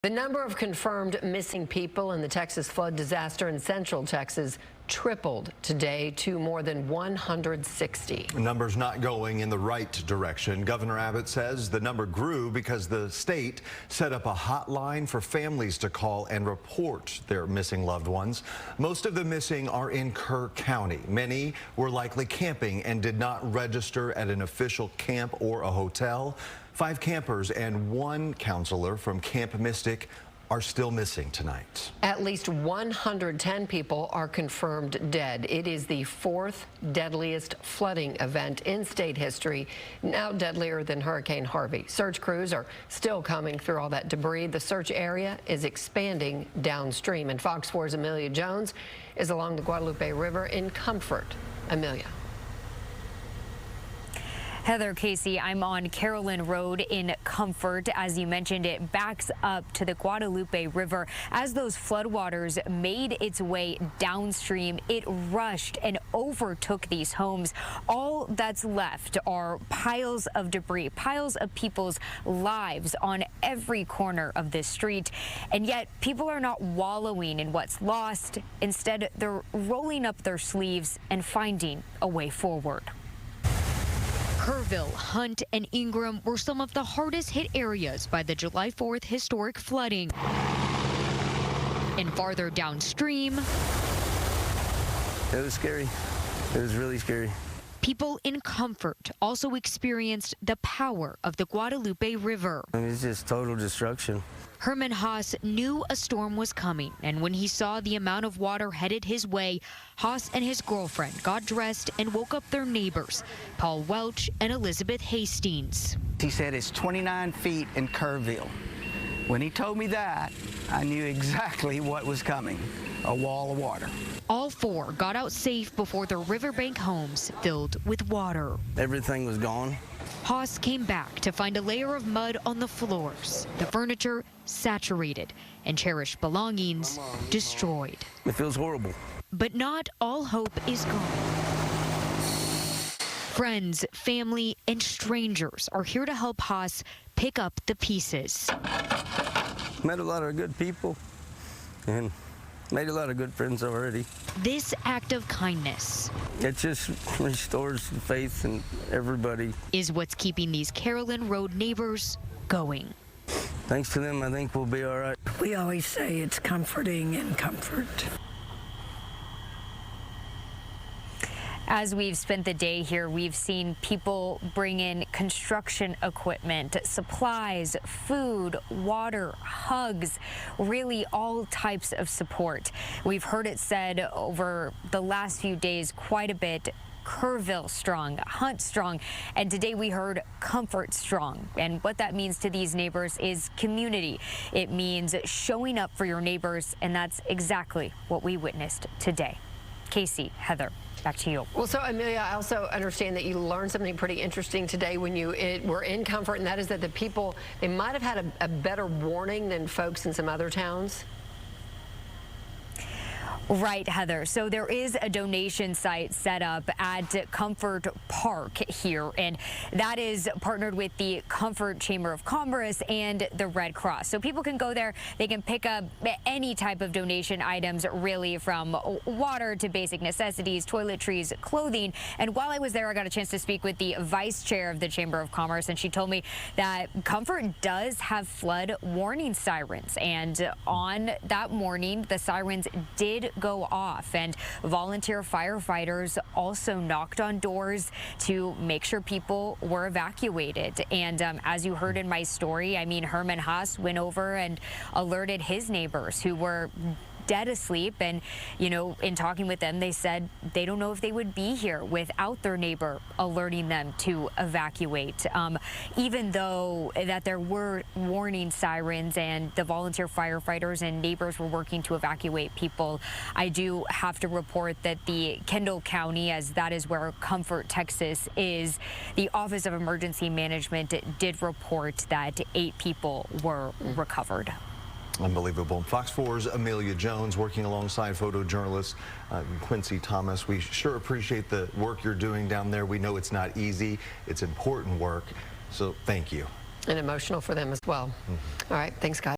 The number of confirmed missing people in the Texas flood disaster in central Texas tripled today to more than 160. The number's not going in the right direction. Governor Abbott says the number grew because the state set up a hotline for families to call and report their missing loved ones. Most of the missing are in Kerr County. Many were likely camping and did not register at an official camp or a hotel. 5 campers and 1 counselor from Camp Mystic are still missing tonight. At least 110 people are confirmed dead. It is the 4th deadliest flooding event in state history, now deadlier than Hurricane Harvey. Search crews are still coming through all that debris. The search area is expanding downstream, and Fox 4's Amelia Jones is along the Guadalupe River in Comfort. Amelia. Heather, Casey, I'm on Carolyn Road in Comfort. As you mentioned, it backs up to the Guadalupe River. As those floodwaters made its way downstream, it rushed and overtook these homes. All that's left are piles of debris, piles of people's lives on every corner of this street. And yet people are not wallowing in what's lost. Instead, they're rolling up their sleeves and finding a way forward. Kerrville, Hunt, and Ingram were some of the hardest hit areas by the July 4th historic flooding. And farther downstream, it was scary. It was really scary. People in Comfort also experienced the power of the Guadalupe River. I mean, it's just total destruction. Herman Haas knew a storm was coming, and when he saw the amount of water headed his way, Haas and his girlfriend got dressed and woke up their neighbors, Paul Welch and Elizabeth Hastings. He said it's 29 feet in Kerrville. When he told me that, I knew exactly what was coming, a wall of water. All 4 got out safe before their riverbank homes filled with water. Everything was gone. Haas came back to find a layer of mud on the floors, the furniture saturated, and cherished belongings destroyed. It feels horrible. But not all hope is gone. Friends, family, and strangers are here to help Haas pick up the pieces. Met a lot of good people and made a lot of good friends already. This act of kindness, it just restores faith in everybody, is what's keeping these Carolyn Road neighbors going. Thanks to them, I think we'll be all right. We always say it's comforting in Comfort. As we've spent the day here, we've seen people bring in construction equipment, supplies, food, water, hugs, really all types of support. We've heard it said over the last few days quite a bit, Kerrville strong, Hunt strong, and today we heard Comfort strong. And what that means to these neighbors is community. It means showing up for your neighbors, and that's exactly what we witnessed today. Casey, Heather, back to you. Well, so Amelia, I also understand that you learned something pretty interesting today when you were in Comfort, and that is that the people, they might have had a better warning than folks in some other towns. Right, Heather. So there is a donation site set up at Comfort Park here, and that is partnered with the Comfort Chamber of Commerce and the Red Cross. So people can go there, they can pick up any type of donation items, really from water to basic necessities, toiletries, clothing. And while I was there, I got a chance to speak with the vice chair of the Chamber of Commerce, and she told me that Comfort does have flood warning sirens. And on that morning, the sirens did go off, and volunteer firefighters also knocked on doors to make sure people were evacuated. And as you heard in my story, I mean, Herman Haas went over and alerted his neighbors who were dead asleep, and you know, in talking with them, they said they don't know if they would be here without their neighbor alerting them to evacuate. Even though that there were warning sirens and the volunteer firefighters and neighbors were working to evacuate people, I do have to report that the Kendall County, as that is where Comfort, Texas is, the Office of Emergency Management did report that 8 people were recovered. Unbelievable. Fox 4's Amelia Jones working alongside photojournalist Quincy Thomas. We sure appreciate the work you're doing down there. We know it's not easy. It's important work. So thank you. And emotional for them as well. All right. Thanks, guys.